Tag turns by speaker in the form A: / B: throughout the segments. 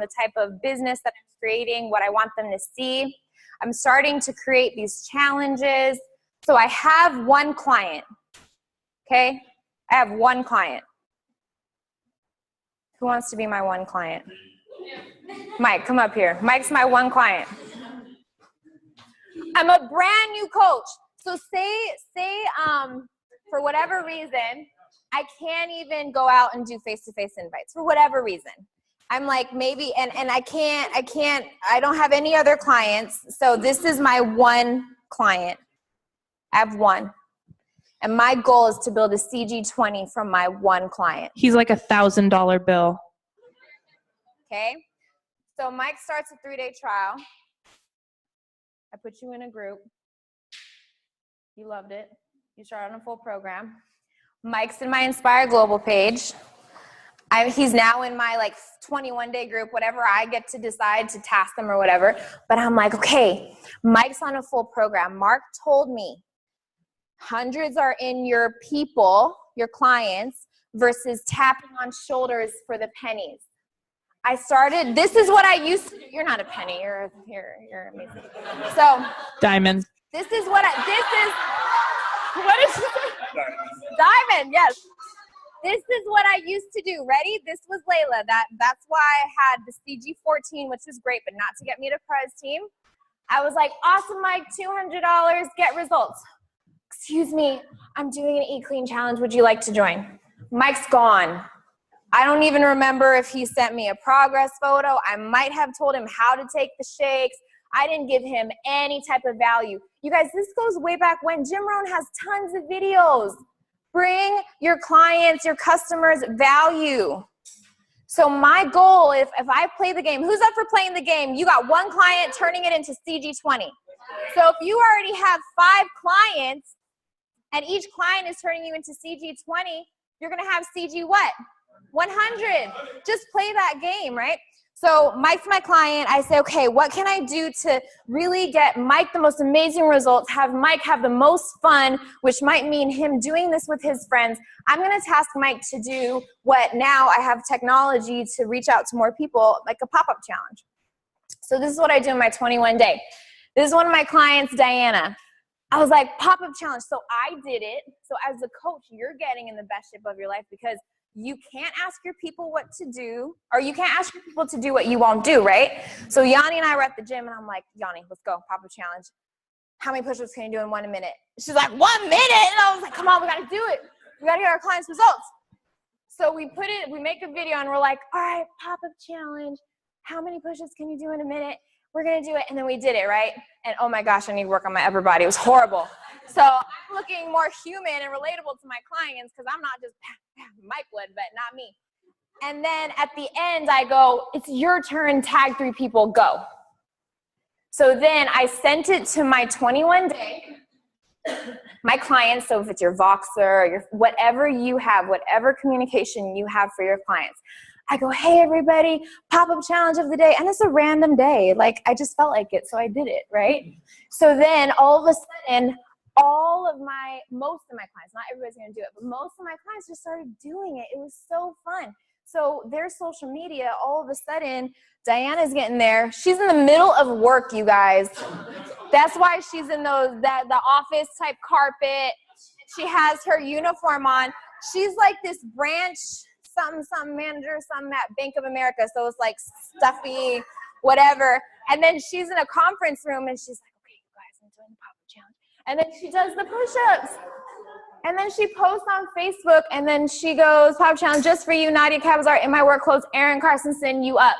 A: the type of business that I'm creating, what I want them to see. I'm starting to create these challenges. So I have one client, okay? I have one client. Who wants to be my one client? Mike, come up here. Mike's my one client. I'm a brand new coach. So say for whatever reason, I can't even go out and do face-to-face invites for whatever reason. I'm like maybe, and I don't have any other clients. So this is my one client. I have one. And my goal is to build a CG20 from my one client.
B: He's like $1,000 bill.
A: Okay. So Mike starts a 3-day trial. I put you in a group. You loved it. You started on a full program. Mike's in my Inspire Global page. He's now in my like 21-day group, whatever I get to decide to task them or whatever. But I'm like, okay, Mike's on a full program. Mark told me hundreds are in your people, your clients, versus tapping on shoulders for the pennies. I started, this is what I used to do. You're not a penny, you're amazing. So,
B: Diamond.
A: This is what is Diamond, yes. This is what I used to do. Ready? This was Layla. That's why I had the CG14, which was great, but not to get me to prize team. I was like, awesome, Mike, $200, get results. Excuse me, I'm doing an Eat Clean challenge. Would you like to join? Mike's gone. I don't even remember if he sent me a progress photo. I might have told him how to take the shakes. I didn't give him any type of value. You guys, this goes way back when. Jim Rohn has tons of videos. Bring your clients, your customers value. So my goal, if I play the game, who's up for playing the game? You got one client turning it into CG20. So if you already have 5 clients and each client is turning you into CG20, you're gonna have CG what? 100. Just play that game, right? So Mike's my client. I say, okay, what can I do to really get Mike the most amazing results, have Mike have the most fun, which might mean him doing this with his friends. I'm going to task Mike to do what now I have technology to reach out to more people, like a pop-up challenge. So this is what I do in my 21-day. This is one of my clients, Diana. I was like, pop-up challenge. So I did it. So as a coach, you're getting in the best shape of your life because you can't ask your people what to do, or you can't ask your people to do what you won't do, right? So Yanni and I were at the gym, and I'm like, Yanni, let's go, pop-up challenge. How many push-ups can you do in 1 minute? She's like, 1 minute? And I was like, come on, we got to do it. We got to get our clients' results. So we make a video, and we're like, all right, pop-up challenge. How many push-ups can you do in a minute? We're going to do it. And then we did it, right? And oh my gosh, I need to work on my upper body. It was horrible. So I'm looking more human and relatable to my clients because I'm not just Mike would, but not me. And then at the end, I go, it's your turn, tag 3 people, go. So then I sent it to my 21-day, my clients, so if it's your Voxer or your, whatever you have, whatever communication you have for your clients, I go, hey everybody, pop-up challenge of the day, and it's a random day. Like I just felt like it, so I did it, right? So then all of a sudden, most of my clients, not everybody's gonna do it, but most of my clients just started doing it. It was so fun. So their social media, all of a sudden, Diana's getting there. She's in the middle of work, you guys. That's why she's in the office type carpet. She has her uniform on. She's like this branch, something manager, something at Bank of America. So it's like stuffy, whatever. And then she's in a conference room and she's like, okay, you guys, I'm doing the pop-up challenge. And then she does the push-ups. And then she posts on Facebook, and then she goes, pop challenge just for you, Nadia Cabazar, in my work clothes, Aaron Carstensen, you up.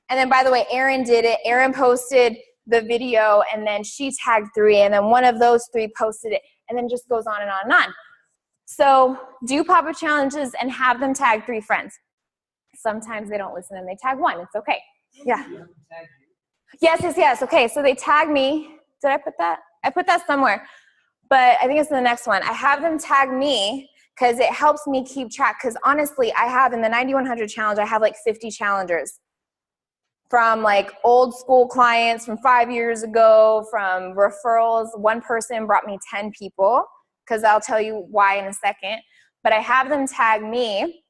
A: And then, by the way, Aaron did it. Aaron posted the video, and then she tagged 3, and then one of those 3 posted it, and then just goes on and on and on. So do pop-up challenges and have them tag 3 friends. Sometimes they don't listen and they tag 1. It's okay. Yeah. Yes. Okay, so they tag me. Did I put that? I put that somewhere. But I think it's in the next one. I have them tag me because it helps me keep track. Because honestly, I have in the 9100 challenge, I have like 50 challengers from like old school clients from 5 years ago, from referrals. One person brought me 10 people because I'll tell you why in a second. But I have them tag me.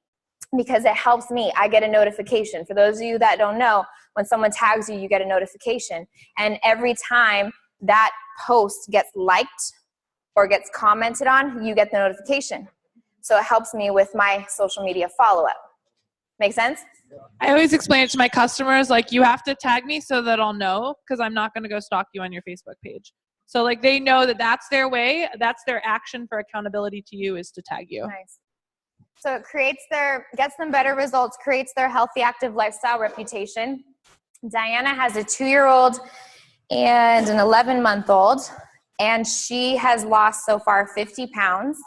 A: because it helps me. I get a notification. For those of you that don't know, when someone tags you, you get a notification. And every time that post gets liked or gets commented on, you get the notification. So it helps me with my social media follow-up. Make sense?
B: I always explain it to my customers, like, you have to tag me so that I'll know, because I'm not going to go stalk you on your Facebook page. So like they know that that's their way, that's their action for accountability to you, is to tag you.
A: Nice. So it gets them better results, creates their healthy, active lifestyle reputation. Diana has a 2-year-old and an 11-month-old, and she has lost so far 50 pounds.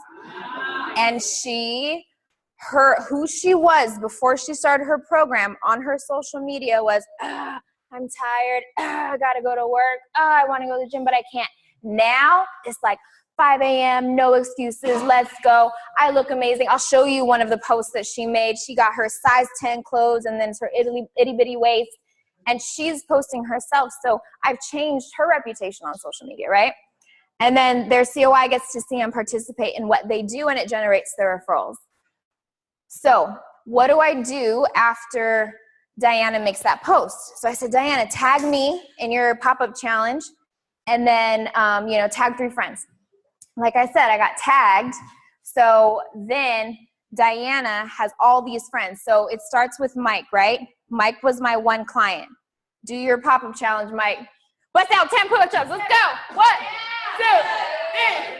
A: And who she was before she started her program on her social media was, I'm tired, I gotta go to work, I wanna go to the gym, but I can't. Now it's like 5 a.m., no excuses, let's go. I look amazing. I'll show you one of the posts that she made. She got her size 10 clothes and then her itty bitty waist, and she's posting herself. So I've changed her reputation on social media, right? And then their COI gets to see them participate in what they do, and it generates their referrals. So what do I do after Diana makes that post? So I said, Diana, tag me in your pop-up challenge, and then tag 3 friends. Like I said, I got tagged. So then Diana has all these friends. So it starts with Mike, right? Mike was my one client. Do your pop-up challenge, Mike. Bust out 10 push-ups. Let's go. 1, 2, 3.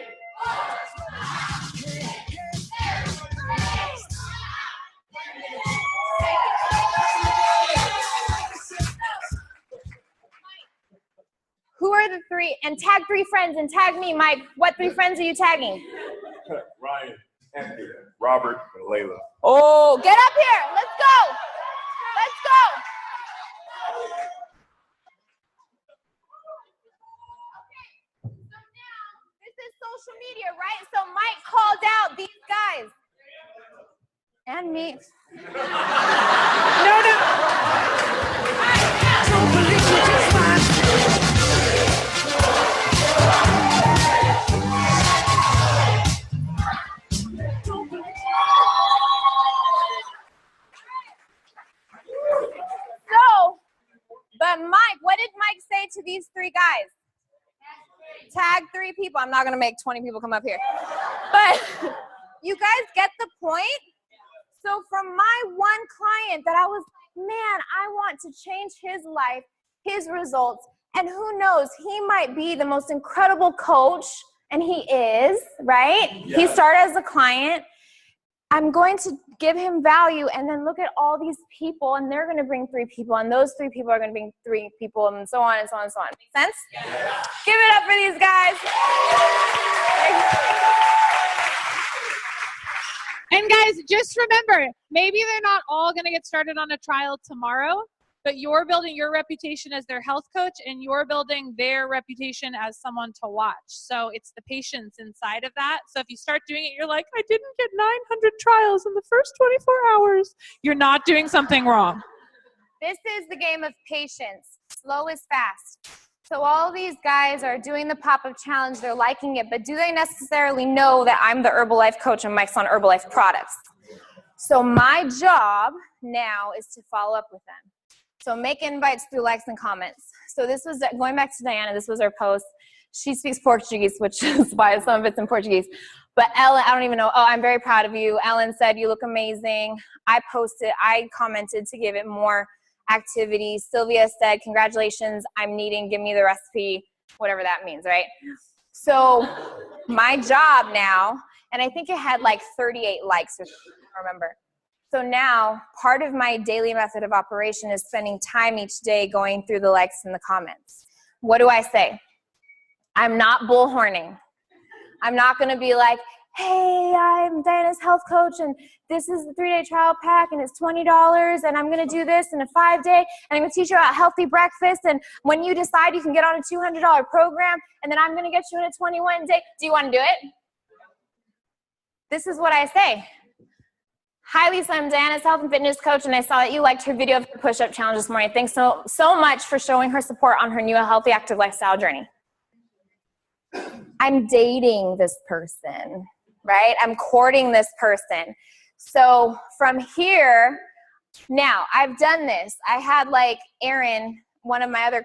A: Who are the 3? And tag 3 friends and tag me, Mike. What 3 friends are you tagging?
C: Ryan, Anthony, Robert, and Layla.
A: Oh, get up here. Let's go. Let's go. Okay, so now this is social media, right? So Mike called out these guys. And me. But Mike, what did Mike say to these 3 guys? Tag 3 people. I'm not going to make 20 people come up here. But you guys get the point? So from my one client that I was like, man, I want to change his life, his results, and who knows, he might be the most incredible coach, and he is, right? Yeah. He started as a client. I'm going to give him value, and then look at all these people, and they're going to bring 3 people, and those 3 people are going to bring 3 people, and so on and so on and so on. Make sense? Yeah. Give it up for these guys.
B: And guys, just remember, maybe they're not all going to get started on a trial tomorrow, but you're building your reputation as their health coach, and you're building their reputation as someone to watch. So it's the patience inside of that. So if you start doing it, you're like, I didn't get 900 trials in the first 24 hours. You're not doing something wrong.
A: This is the game of patience. Slow is fast. So all these guys are doing the pop-up challenge. They're liking it, but do they necessarily know that I'm the Herbalife coach and Mike's on Herbalife products? So my job now is to follow up with them. So make invites through likes and comments. So this was, going back to Diana, this was her post. She speaks Portuguese, which is why some of it's in Portuguese. But Ellen, I don't even know. Oh, I'm very proud of you. Ellen said, you look amazing. I commented to give it more activity. Sylvia said, congratulations, I'm needing, give me the recipe, whatever that means, right? So my job now, and I think it had like 38 likes, if I remember. So now part of my daily method of operation is spending time each day going through the likes and the comments. What do I say? I'm not bullhorning. I'm not going to be like, hey, I'm Diana's health coach, and this is the 3-day trial pack, and it's $20, and I'm going to do this in a 5-day, and I'm going to teach you about healthy breakfast, and when you decide, you can get on a $200 program, and then I'm going to get you in a 21-day. Do you want to do it? This is what I say. Hi, Lisa. I'm Diana's health and fitness coach, and I saw that you liked her video of the push-up challenge this morning. Thanks so much for showing her support on her new healthy, active lifestyle journey. I'm dating this person, right? I'm courting this person. So from here, now I've done this. I had like Erin, one of my other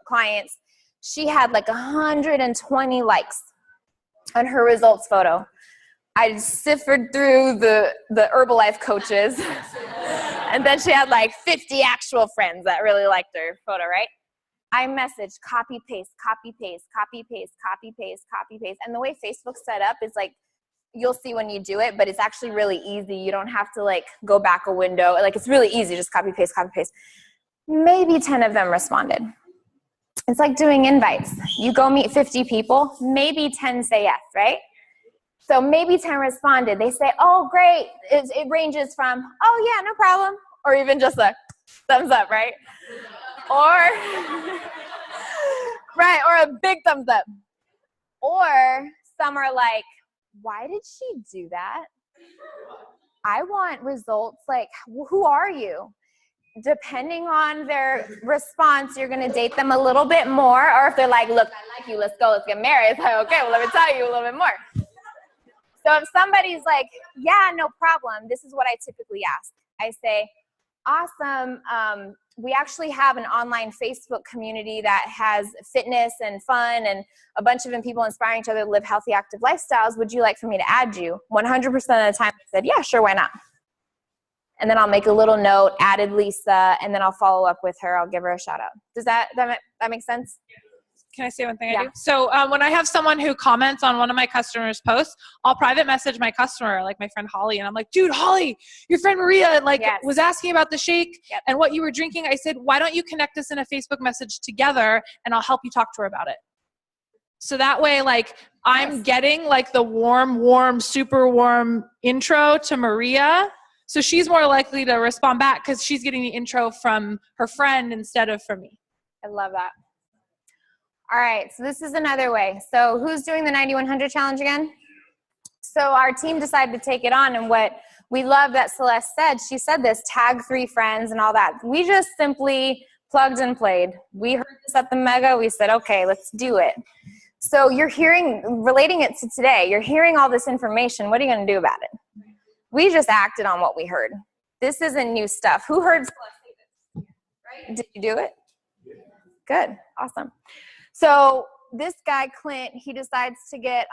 A: clients, she had like 120 likes on her results photo. I sifted through the Herbalife coaches and then she had like 50 actual friends that really liked her photo, right? I messaged, copy, paste, copy, paste, copy, paste, copy, paste, copy, paste. And the way Facebook's set up is like, you'll see when you do it, but it's actually really easy. You don't have to like go back a window. Like it's really easy, just copy, paste, copy, paste. Maybe 10 of them responded. It's like doing invites. You go meet 50 people, maybe 10 say yes, right? So maybe 10 responded. They say, oh, great. It ranges from, oh, yeah, no problem, or even just a thumbs up, right? Or, right, or a big thumbs up. Or some are like, why did she do that? I want results like, who are you? Depending on their response, you're going to date them a little bit more. Or if they're like, look, I like you, let's go, let's get married. It's like, okay, well, let me tell you a little bit more. So if somebody's like, yeah, no problem, this is what I typically ask. I say, awesome. We actually have an online Facebook community that has fitness and fun and a bunch of people inspiring each other to live healthy, active lifestyles. Would you like for me to add you? 100% of the time I said, yeah, sure, why not? And then I'll make a little note, added Lisa, and then I'll follow up with her. I'll give her a shout out. Does that make sense?
B: Can I say one thing I do? So when I have someone who comments on one of my customers' posts, I'll private message my customer, like my friend Holly, and I'm like, dude, Holly, your friend Maria was asking about the shake and what you were drinking. I said, why don't you connect us in a Facebook message together and I'll help you talk to her about it. So that way, like, I'm getting like the warm, super warm intro to Maria. So she's more likely to respond back because she's getting the intro from her friend instead of from me.
A: I love that. All right, so this is another way. So who's doing the 90-100 challenge again? So our team decided to take it on, and what we love that Celeste said, she said this, tag 3 friends and all that. We just simply plugged and played. We heard this at the Mega, we said, okay, let's do it. So you're relating it to today, you're hearing all this information, what are you gonna do about it? We just acted on what we heard. This isn't new stuff. Who heard Celeste say this? Right? Did you do it? Good, awesome. So this guy, Clint, he decides to get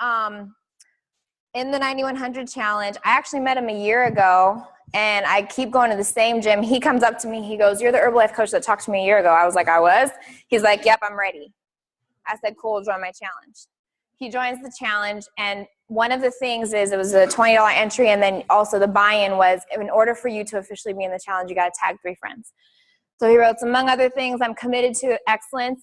A: in the 90-100 challenge. I actually met him a year ago, and I keep going to the same gym. He comes up to me. He goes, you're the Herbalife coach that talked to me a year ago. I was like, I was? He's like, yep, I'm ready. I said, cool, join my challenge. He joins the challenge, and one of the things is it was a $20 entry, and then also the buy-in was in order for you to officially be in the challenge, you got to tag 3 friends. So he wrote, among other things, I'm committed to excellence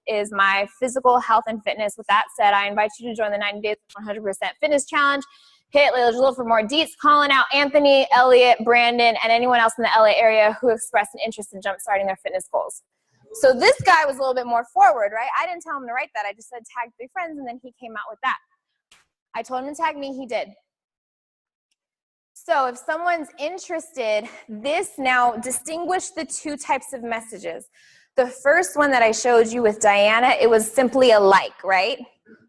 A: is my physical health and fitness. With that said, I invite you to join the 90 Days 100% Fitness Challenge. Hit Layla Jalil for more deets. Calling out Anthony, Elliot, Brandon, and anyone else in the LA area who expressed an interest in jumpstarting their fitness goals. So this guy was a little bit more forward, right? I didn't tell him to write that. I just said tag 3 friends, and then he came out with that. I told him to tag me. He did. So if someone's interested, this now distinguish the 2 types of messages. The first one that I showed you with Diana, it was simply a like, right?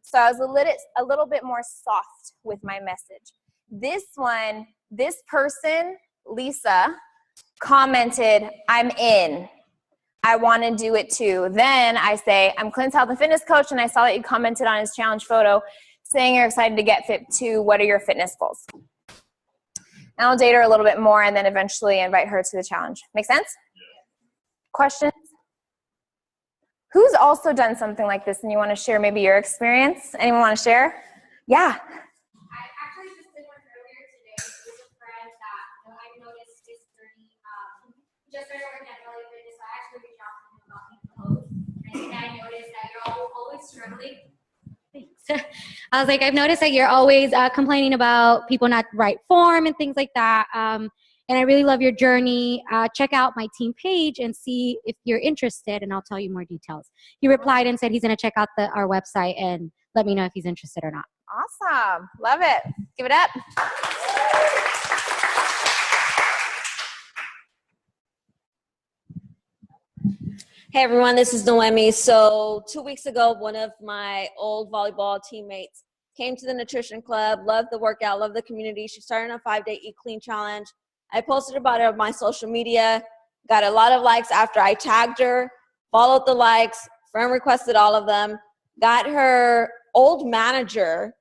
A: So I was a little bit more soft with my message. This one, this person, Lisa, commented, I'm in. I want to do it too. Then I say, I'm Clint's health and fitness coach, and I saw that you commented on his challenge photo saying you're excited to get fit too. What are your fitness goals? And I'll date her a little bit more and then eventually invite her to the challenge. Make sense? Questions? Who's also done something like this and you want to share maybe your experience? Anyone want to share? Yeah.
D: I actually just did one earlier today with a friend that I noticed his journey. Just started working at LA Fitness, so I actually reached out to him about being a coach. And I noticed that you're always struggling. Thanks. I was like, I've noticed that you're always complaining about people not right form and things like that. And I really love your journey. Check out my team page and see if you're interested, and I'll tell you more details. He replied and said he's going to check out our website and let me know if he's interested or not.
A: Awesome. Love it. Give it up.
E: Hey everyone, this is Noemi. So 2 weeks ago, one of my old volleyball teammates, came to the nutrition club, loved the workout, loved the community. She started a 5-day Eat Clean challenge. I posted about it on my social media, got a lot of likes after I tagged her, followed the likes, friend requested all of them, got her old manager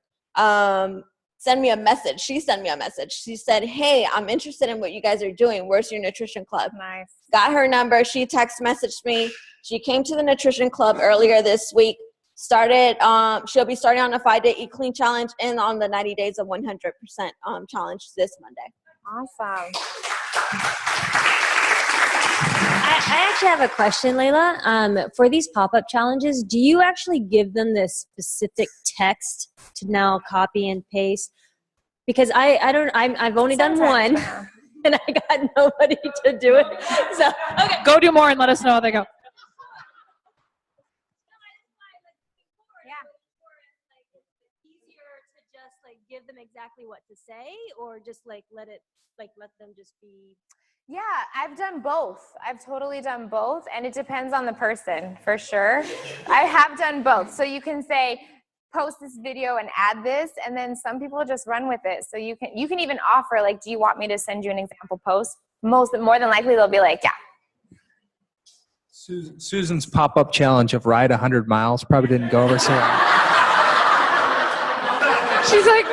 E: send me a message. She sent me a message. She said, hey, I'm interested in what you guys are doing. Where's your nutrition club?
A: Nice.
E: Got her number. She text messaged me. She came to the nutrition club earlier this week. Started, she'll be starting on a 5-day Eat Clean challenge and on the 90 days of 100% challenge this Monday.
A: Awesome.
F: I actually have a question, Layla. For these pop-up challenges, do you actually give them this specific text to now copy and paste? Because I've only done one, and I got nobody to do it. So
B: Okay, go do more and let us know how they go.
F: Easier to just give them exactly what to say, or just let them just be.
A: Yeah, I've done both. I've totally done both, and it depends on the person, for sure. I have done both. So you can say, post this video and add this, and then some people just run with it. So you can even offer, do you want me to send you an example post? More than likely, they'll be like, yeah.
G: Susan's pop-up challenge of ride 100 miles probably didn't go over so well.
B: She's like,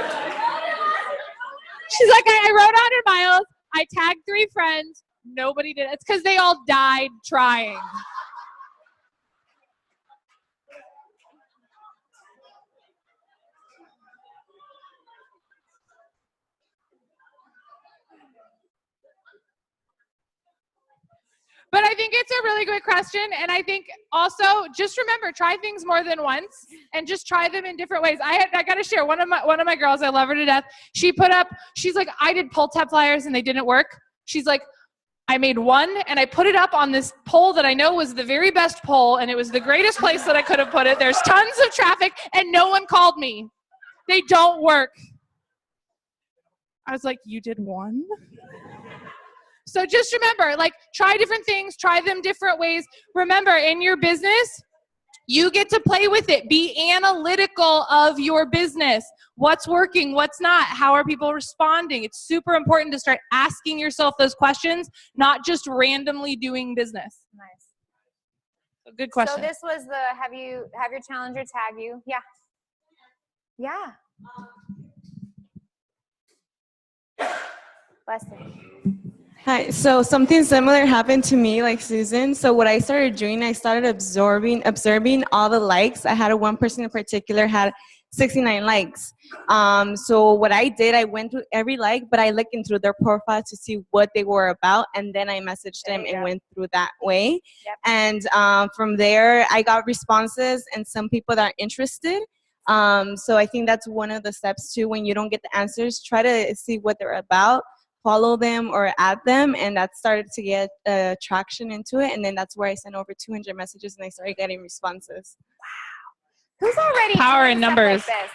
B: I rode 100 miles. I tagged 3 friends. Nobody did it. It's because they all died trying. But I think it's a really good question. And I think also just remember, try things more than once and just try them in different ways. I got to share one of my girls. I love her to death. She's like, I did pull tab flyers and they didn't work. She's like, I made one and I put it up on this pole that I know was the very best pole. And it was the greatest place that I could have put it. There's tons of traffic and no one called me. They don't work. I was like, you did one? So just remember, try different things, try them different ways. Remember, in your business, you get to play with it. Be analytical of your business. What's working, what's not, how are people responding? It's super important to start asking yourself those questions, not just randomly doing business.
A: Nice.
B: So good question.
A: So this was have your challenger tag you? Yeah. Yeah. Bless you.
H: Hi, so something similar happened to me like Susan. So what I started doing, I started observing all the likes. I had one person in particular had 69 likes. So what I did, I went through every like, but I looked into their profile to see what they were about, and then I messaged them and went through that way.
A: Yep.
H: And from there, I got responses and some people that are interested. So I think that's one of the steps too. When you don't get the answers, try to see what they're about. Follow them or add them, and that started to get traction into it, and then that's where I sent over 200 messages and I started getting responses.
A: Wow. Who's already
B: Power
A: doing
B: in
A: stuff
B: numbers.
A: like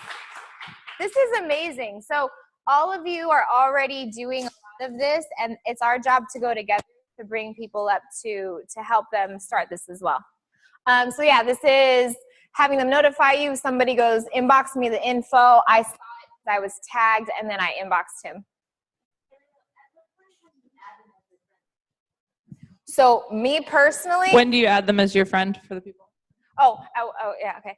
A: this is amazing. So all of you are already doing a lot of this, and it's our job to go together to bring people up to help them start this as well. So yeah, this is having them notify you. Somebody goes, inbox me the info. I saw it, I was tagged, and then I inboxed him. So me personally.
B: When do you add them as your friend for the people?
A: Oh, yeah, okay.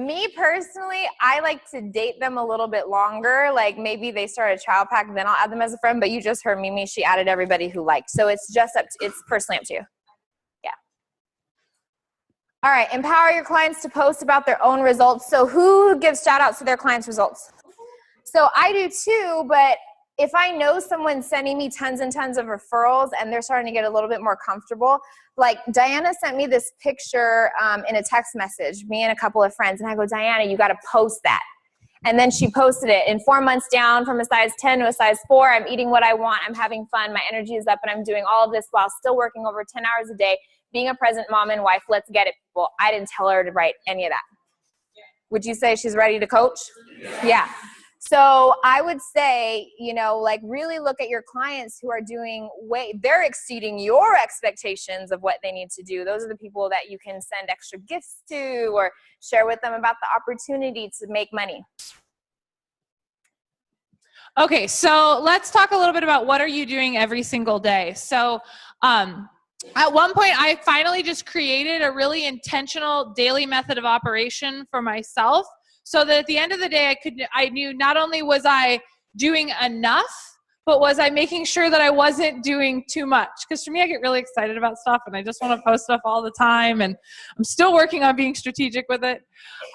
A: Me personally, I like to date them a little bit longer. Like maybe they start a trial pack, then I'll add them as a friend. But you just heard Mimi; she added everybody who liked. So it's just it's personally up to you. Yeah. All right. Empower your clients to post about their own results. So who gives shout outs to their clients' results? So I do too, but if I know someone's sending me tons and tons of referrals and they're starting to get a little bit more comfortable, like Diana sent me this picture in a text message, me and a couple of friends, and I go, Diana, you got to post that. And then she posted it. In 4 months down from a size 10 to a size 4, I'm eating what I want, I'm having fun, my energy is up, and I'm doing all of this while still working over 10 hours a day, being a present mom and wife. Let's get it, people. I didn't tell her to write any of that. Would you say she's ready to coach? Yeah. So I would say, like really look at your clients who are doing they're exceeding your expectations of what they need to do. Those are the people that you can send extra gifts to or share with them about the opportunity to make money.
B: Okay, so let's talk a little bit about what are you doing every single day. So at one point, I finally just created a really intentional daily method of operation for myself so that at the end of the day, I knew not only was I doing enough, but was I making sure that I wasn't doing too much? Because for me, I get really excited about stuff and I just want to post stuff all the time, and I'm still working on being strategic with it.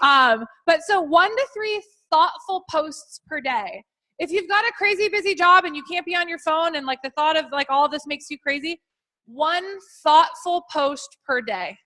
B: But so 1 to 3 thoughtful posts per day. If you've got a crazy busy job and you can't be on your phone and like the thought of like all of this makes you crazy, 1 thoughtful post per day.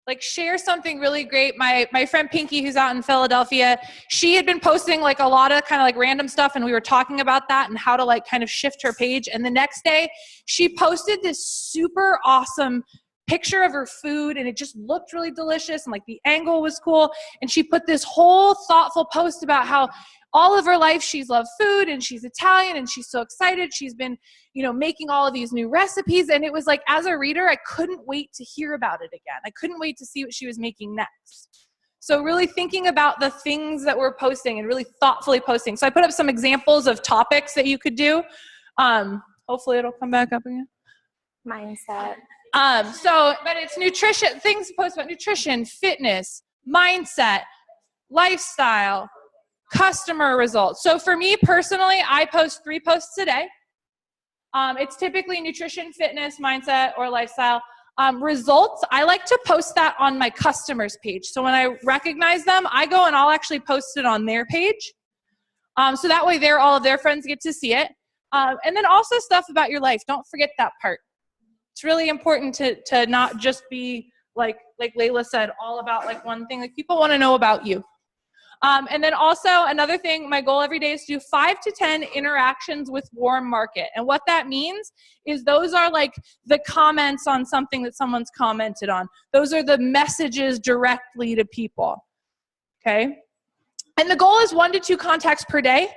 B: Like share something really great. My friend Pinky, who's out in Philadelphia, she had been posting like a lot of kind of like random stuff, and we were talking about that and how to like kind of shift her page. And the next day she posted this super awesome picture of her food, and it just looked really delicious and like the angle was cool. And she put this whole thoughtful post about how all of her life she's loved food and she's Italian and she's so excited. She's been, making all of these new recipes. And it was like, as a reader, I couldn't wait to hear about it again. I couldn't wait to see what she was making next. So really thinking about the things that we're posting and really thoughtfully posting. So I put up some examples of topics that you could do. Hopefully it'll come back up again.
A: Mindset.
B: But it's nutrition, things to post about nutrition, fitness, mindset, lifestyle, customer results. So for me personally, I post 3 posts a day. It's typically nutrition, fitness, mindset, or lifestyle. Results, I like to post that on my customers page. So when I recognize them, I go and I'll actually post it on their page. So that way all of their friends get to see it. And then also stuff about your life. Don't forget that part. It's really important to not just be like Layla said, all about like one thing. Like people want to know about you. And then also another thing, my goal every day is to do 5 to 10 interactions with warm market. And what that means is those are like the comments on something that someone's commented on. Those are the messages directly to people. Okay. And the goal is 1 to 2 contacts per day.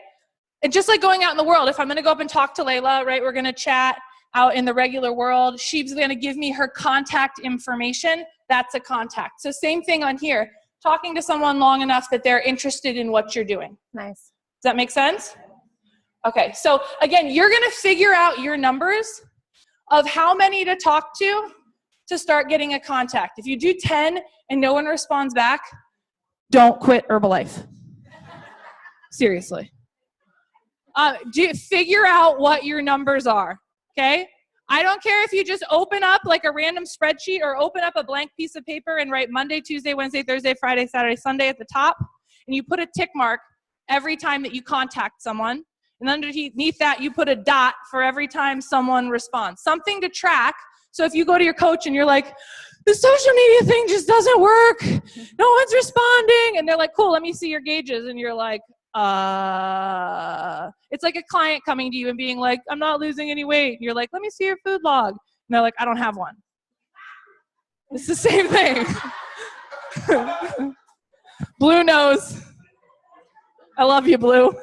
B: And just like going out in the world, if I'm going to go up and talk to Layla, right, we're going to chat out in the regular world. She's going to give me her contact information. That's a contact. So same thing on here. Talking to someone long enough that they're interested in what you're doing.
A: Nice.
B: Does that make sense? Okay, so again, you're gonna figure out your numbers of how many to talk to start getting a contact. If you do 10 and no one responds back, don't quit Herbalife. Seriously. Figure out what your numbers are, okay? I don't care if you just open up like a random spreadsheet or open up a blank piece of paper and write Monday, Tuesday, Wednesday, Thursday, Friday, Saturday, Sunday at the top, and you put a tick mark every time that you contact someone. And underneath that, you put a dot for every time someone responds. Something to track. So if you go to your coach and you're like, the social media thing just doesn't work. No one's responding. And they're like, cool, let me see your gauges. And you're like, it's like a client coming to you and being like, I'm not losing any weight. And you're like, let me see your food log. And they're like, I don't have one. It's the same thing. Blue knows. I love you, Blue.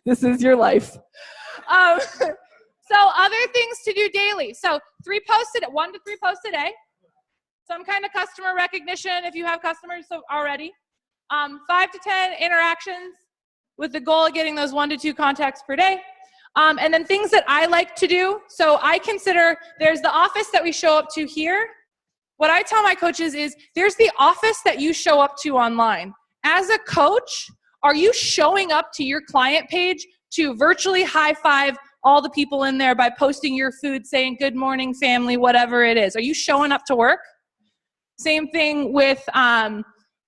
B: This is your life. So other things to do daily. So 1 to 3 posts a day. Some kind of customer recognition if you have customers already. 5 to 10 interactions with the goal of getting those 1 to 2 contacts per day. And then things that I like to do. So I consider there's the office that we show up to here. What I tell my coaches is there's the office that you show up to online. As a coach, are you showing up to your client page to virtually high five all the people in there by posting your food, saying good morning family, whatever it is? Are you showing up to work? Same thing with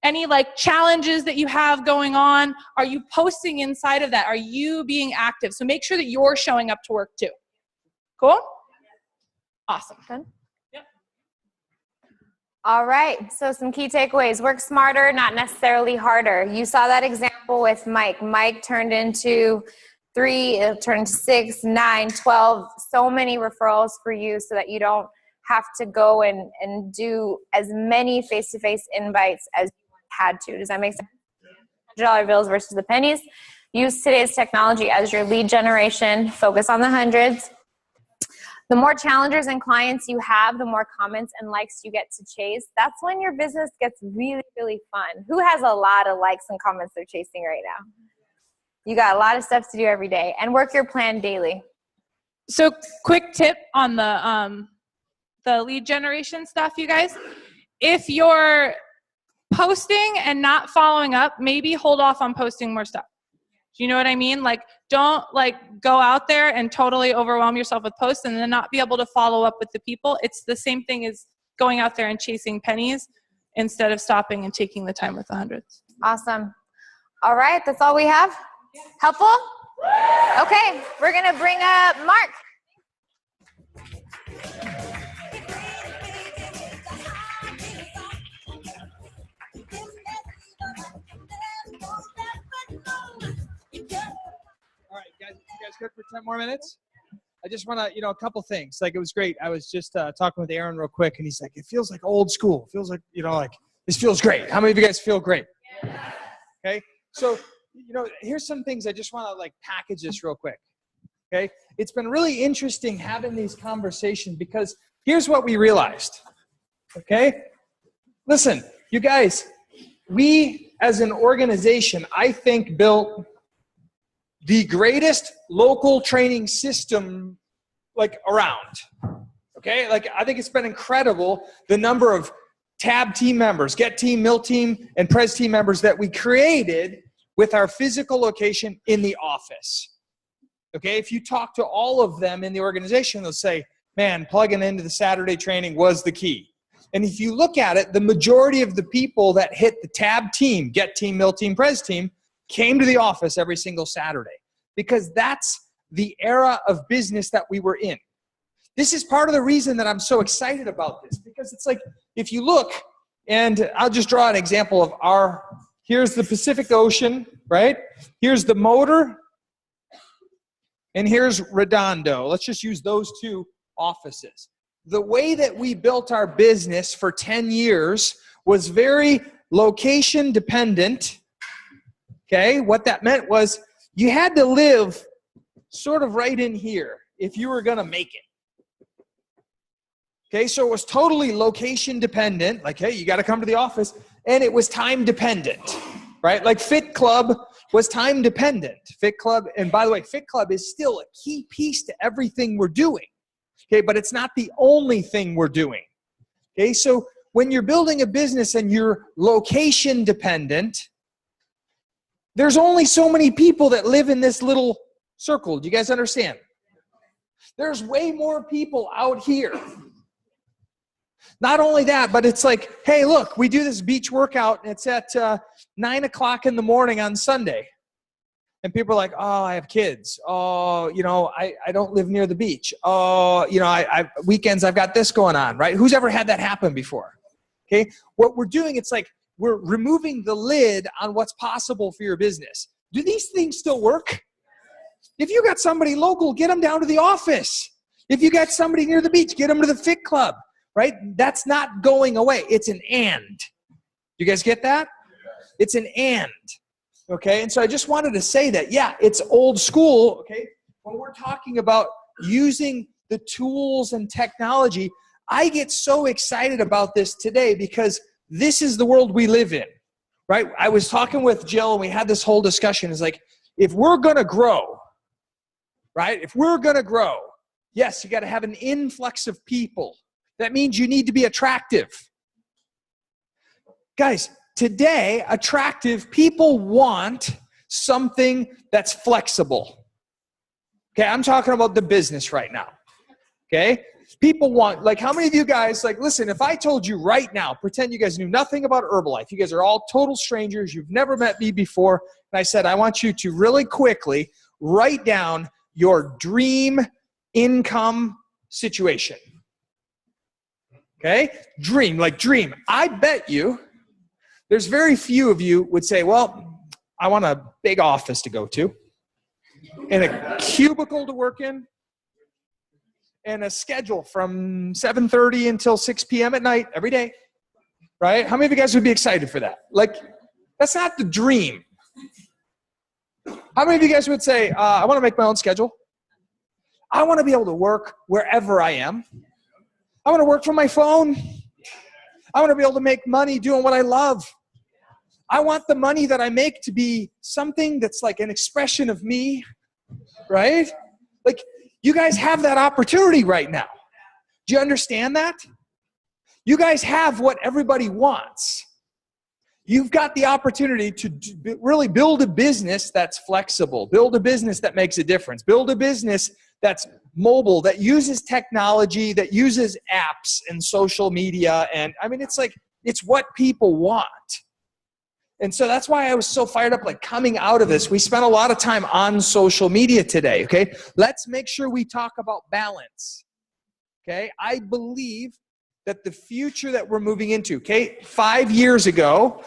B: any like challenges that you have going on. Are you posting inside of that? Are you being active? So make sure that you're showing up to work too. Cool? Awesome.
A: Good. Yep. All right. So some key takeaways. Work smarter, not necessarily harder. You saw that example with Mike. Mike turned into 3, it turned into 6, 9, 12. So many referrals for you so that you don't have to go and do as many face-to-face invites as you had to. Does that make sense? $100 bills versus the pennies. Use today's technology as your lead generation. Focus on the hundreds. The more challengers and clients you have, the more comments and likes you get to chase. That's when your business gets really, really fun. Who has a lot of likes and comments they're chasing right now? You got a lot of stuff to do every day, and work your plan daily.
B: So quick tip on the lead generation stuff, you guys. If you're posting and not following up, maybe hold off on posting more stuff. Do you know what I mean? Like, don't go out there and totally overwhelm yourself with posts and then not be able to follow up with the people. It's the same thing as going out there and chasing pennies instead of stopping and taking the time with the hundreds.
A: Awesome. All right, that's all we have. Helpful? Okay, we're going to bring up Mark.
I: All right, guys, you guys good for 10 more minutes? I just want to, a couple things. It was great. I was just talking with Aaron real quick, and he's like, it feels like old school. It feels like, this feels great. How many of you guys feel great? Yeah. Okay, so, here's some things I just want to, package this real quick. Okay, it's been really interesting having these conversations because here's what we realized. Okay, listen, you guys, we as an organization, I think, built the greatest local training system around. Okay, I think it's been incredible the number of tab team members, get team, mill team, and pres team members that we created with our physical location in the office. Okay, if you talk to all of them in the organization, they'll say, man, plugging into the Saturday training was the key. And if you look at it, the majority of the people that hit the tab team, get team, mill team, pres team, came to the office every single Saturday because that's the era of business that we were in. This is part of the reason that I'm so excited about this because it's if you look, and I'll just draw an example of here's the Pacific Ocean, right? Here's the motor, and here's Redondo. Let's just use those two offices. The way that we built our business for 10 years was very location dependent. Okay, what that meant was you had to live sort of right in here if you were going to make it. Okay, so it was totally location dependent, hey, you got to come to the office, and it was time dependent, right? Fit Club was time dependent. Fit Club, and by the way, Fit Club is still a key piece to everything we're doing. Okay, but it's not the only thing we're doing. Okay, so when you're building a business and you're location dependent, there's only so many people that live in this little circle. Do you guys understand? There's way more people out here. Not only that, but it's hey, look, we do this beach workout, and it's at 9 o'clock in the morning on Sunday. And people are like, oh, I have kids. Oh, I don't live near the beach. Oh, weekends I've got this going on, right? Who's ever had that happen before? Okay, what we're doing, it's we're removing the lid on what's possible for your business. Do these things still work? If you got somebody local, get them down to the office. If you got somebody near the beach, get them to the Fit Club, right? That's not going away. It's an and. You guys get that? It's an and. Okay, and so I just wanted to say that, yeah, it's old school, okay? When we're talking about using the tools and technology, I get so excited about this today because this is the world we live in, right? I was talking with Jill, and we had this whole discussion. It's if we're going to grow, right? If we're going to grow, yes, you got to have an influx of people. That means you need to be attractive. Guys, today, attractive people want something that's flexible. Okay, I'm talking about the business right now. Okay? People want, how many of you guys, listen, if I told you right now, pretend you guys knew nothing about Herbalife. You guys are all total strangers. You've never met me before. And I said, I want you to really quickly write down your dream income situation. Okay? Dream, dream. I bet you there's very few of you would say, well, I want a big office to go to, and a cubicle to work in, and a schedule from 7:30 until 6 p.m. at night every day, right? How many of you guys would be excited for that? Like, that's not the dream. How many of you guys would say, I want to make my own schedule? I want to be able to work wherever I am. I want to work from my phone. I want to be able to make money doing what I love. I want the money that I make to be something that's like an expression of me, right? Like, you guys have that opportunity right now. Do you understand that? You guys have what everybody wants. You've got the opportunity to really build a business that's flexible, build a business that makes a difference, build a business that's mobile, that uses technology, that uses apps and social media. And I mean, it's like, it's what people want. And so that's why I was so fired up, like coming out of this. We spent a lot of time on social media today, okay? Let's make sure we talk about balance, okay? I believe that the future that we're moving into, okay, 5 years ago,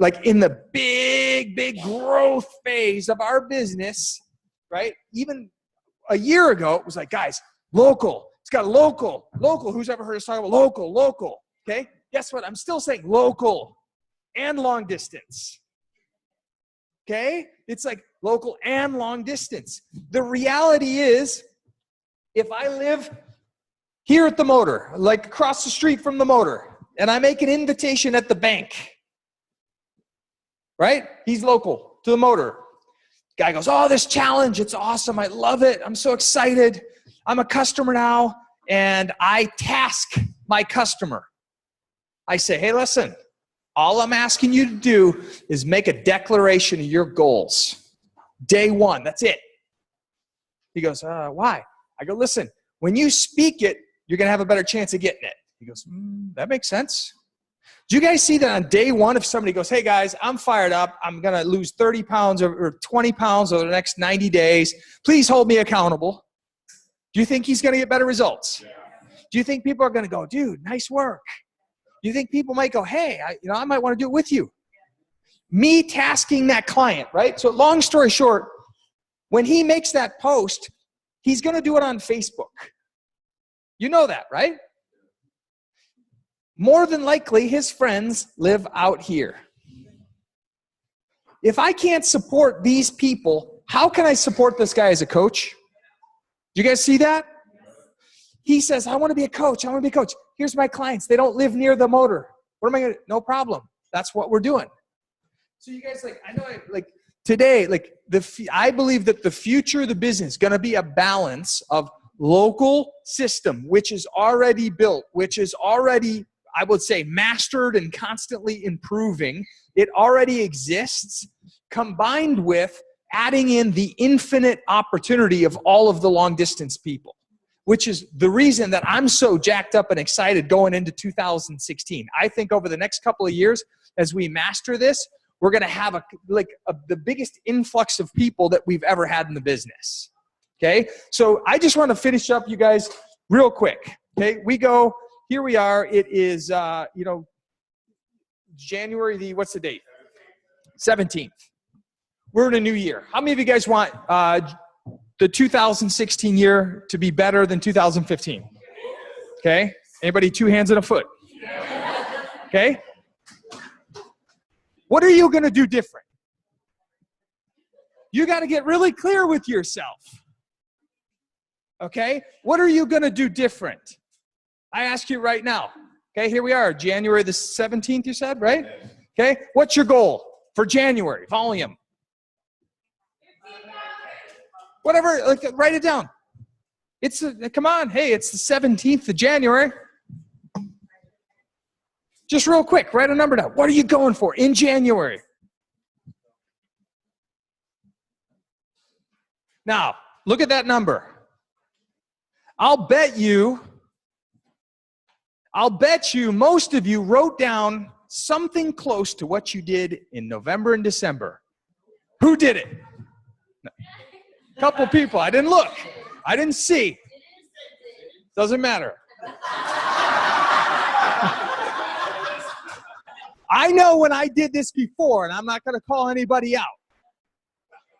I: like in the big growth phase of our business, right? Even a year ago, it was like, guys, local. It's got local. Who's ever heard us talk about local, okay? Guess what? I'm still saying local and long distance, okay? It's like local and long distance. The reality is, if I live here at the Motor, like across the street from the Motor, and I make an invitation at the bank, right? He's local to the Motor. Guy goes, oh, this challenge, it's awesome. I love it. I'm so excited. I'm a customer now, and I task my customer. I say, hey, listen, all I'm asking you to do is make a declaration of your goals. Day one, that's it. He goes, why? I go, listen, when you speak it, you're going to have a better chance of getting it. He goes, that makes sense. Do you guys see that on day one, if somebody goes, hey guys, I'm fired up. I'm going to lose 30 pounds or 20 pounds over the next 90 days. Please hold me accountable. Do you think he's going to get better results? Do you think people are going to go, dude, nice work? Do you think people might go, hey, I might want to do it with you? Me tasking that client, right? So long story short, when he makes that post, he's going to do it on Facebook. You know that, right? More than likely, his friends live out here. If I can't support these people, how can I support this guy as a coach? Do you guys see that? He says, I want to be a coach. I want to be a coach. Here's my clients. They don't live near the Motor. What am I going to do? No problem. That's what we're doing. So you guys, today, I believe that the future of the business is going to be a balance of local system, which is already built, which is already, I would say, mastered and constantly improving. It already exists, combined with adding in the infinite opportunity of all of the long distance people, which is the reason that I'm so jacked up and excited going into 2016. I think over the next couple of years, as we master this, we're going to have the biggest influx of people that we've ever had in the business. Okay, so I just want to finish up, you guys, real quick. Okay, here we are. It is, January what's the date? 17th. We're in a new year. How many of you guys want the 2016 year to be better than 2015? Okay, anybody 2 hands and a foot? Okay, what are you going to do different? You got to get really clear with yourself. Okay, what are you going to do different? I ask you right now. Okay, here we are, January the 17th, you said, right? Okay, what's your goal for January? Volume. Whatever, write it down. Come on, hey, it's the 17th of January. Just real quick, write a number down. What are you going for in January? Now, look at that number. I'll bet you most of you wrote down something close to what you did in November and December. Who did it? A couple people. I didn't look. I didn't see. Doesn't matter. I know when I did this before, and I'm not going to call anybody out,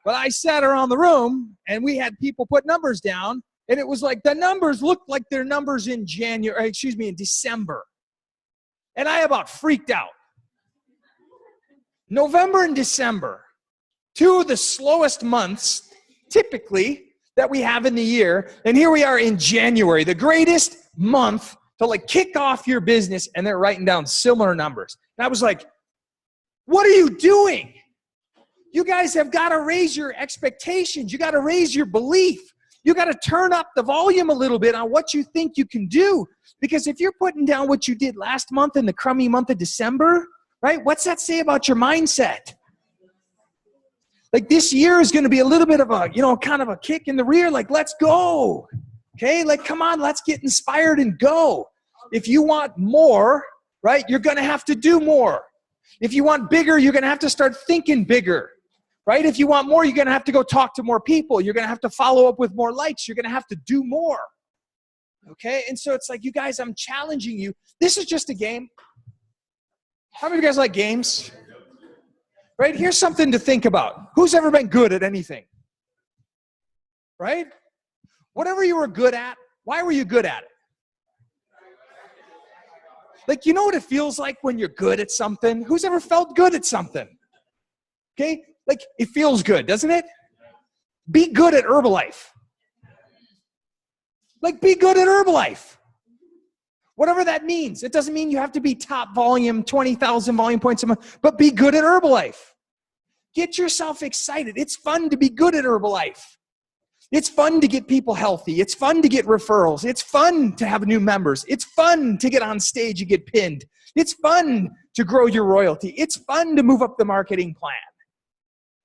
I: but I sat around the room, and we had people put numbers down, and it was like the numbers looked like their numbers in December. And I about freaked out. November and December, two of the slowest months typically that we have in the year. And here we are in January, the greatest month to like kick off your business, and they're writing down similar numbers. And I was like, what are you doing? You guys have got to raise your expectations. You got to raise your belief. You got to turn up the volume a little bit on what you think you can do. Because if you're putting down what you did last month in the crummy month of December, right? What's that say about your mindset? Like this year is going to be a little bit of a, kind of a kick in the rear. Like, let's go. Okay? Like, come on, let's get inspired and go. If you want more, right, you're going to have to do more. If you want bigger, you're going to have to start thinking bigger, right? If you want more, you're going to have to go talk to more people. You're going to have to follow up with more likes. You're going to have to do more. Okay? And so it's like, you guys, I'm challenging you. This is just a game. How many of you guys like games? Right? Here's something to think about. Who's ever been good at anything? Right? Whatever you were good at, why were you good at it? Like, you know what it feels like when you're good at something? Who's ever felt good at something? Okay? Like, it feels good, doesn't it? Be good at Herbalife. Like, be good at Herbalife. Whatever that means. It doesn't mean you have to be top volume, 20,000 volume points a month, but be good at Herbalife. Get yourself excited. It's fun to be good at Herbalife. It's fun to get people healthy. It's fun to get referrals. It's fun to have new members. It's fun to get on stage and get pinned. It's fun to grow your royalty. It's fun to move up the marketing plan.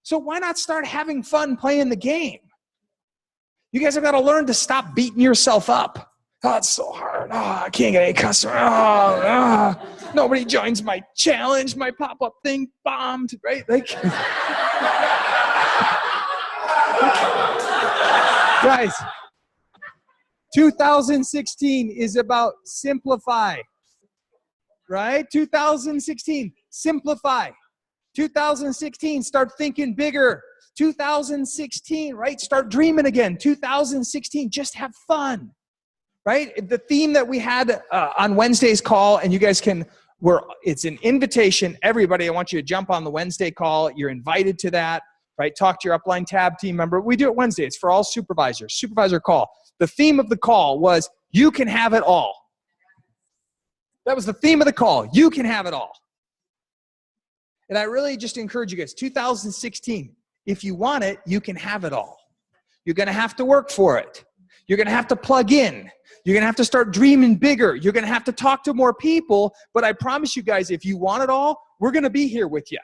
I: So why not start having fun playing the game? You guys have got to learn to stop beating yourself up. Oh, it's so hard. Oh, I can't get any customer. Nobody joins my challenge. My pop-up thing bombed, right? Like, guys, 2016 is about simplify, right? 2016, simplify. 2016, start thinking bigger. 2016, right? Start dreaming again. 2016, just have fun. Right? The theme that we had on Wednesday's call, and you guys it's an invitation. Everybody, I want you to jump on the Wednesday call. You're invited to that, right? Talk to your upline tab team member. We do it Wednesday. It's for all supervisors. Supervisor call. The theme of the call was, you can have it all. That was the theme of the call. You can have it all. And I really just encourage you guys, 2016, if you want it, you can have it all. You're going to have to work for it. You're going to have to plug in. You're going to have to start dreaming bigger. You're going to have to talk to more people. But I promise you guys, if you want it all, we're going to be here with you.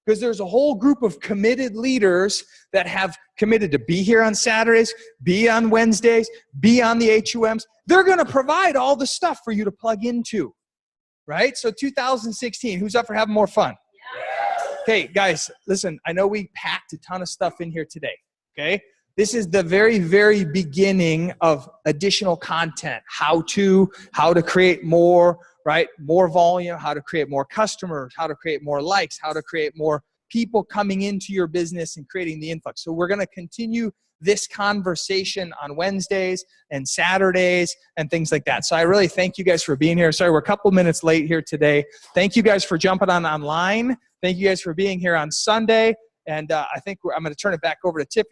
I: Because there's a whole group of committed leaders that have committed to be here on Saturdays, be on Wednesdays, be on the HUMs. They're going to provide all the stuff for you to plug into. Right? So 2016, who's up for having more fun? Okay, guys, listen, I know we packed a ton of stuff in here today. Okay? This is the very, very beginning of additional content, how to create more, right? More volume, how to create more customers, how to create more likes, how to create more people coming into your business and creating the influx. So we're going to continue this conversation on Wednesdays and Saturdays and things like that. So I really thank you guys for being here. Sorry, we're a couple minutes late here today. Thank you guys for jumping online. Thank you guys for being here on Sunday. And I think I'm going to turn it back over to Tiffany.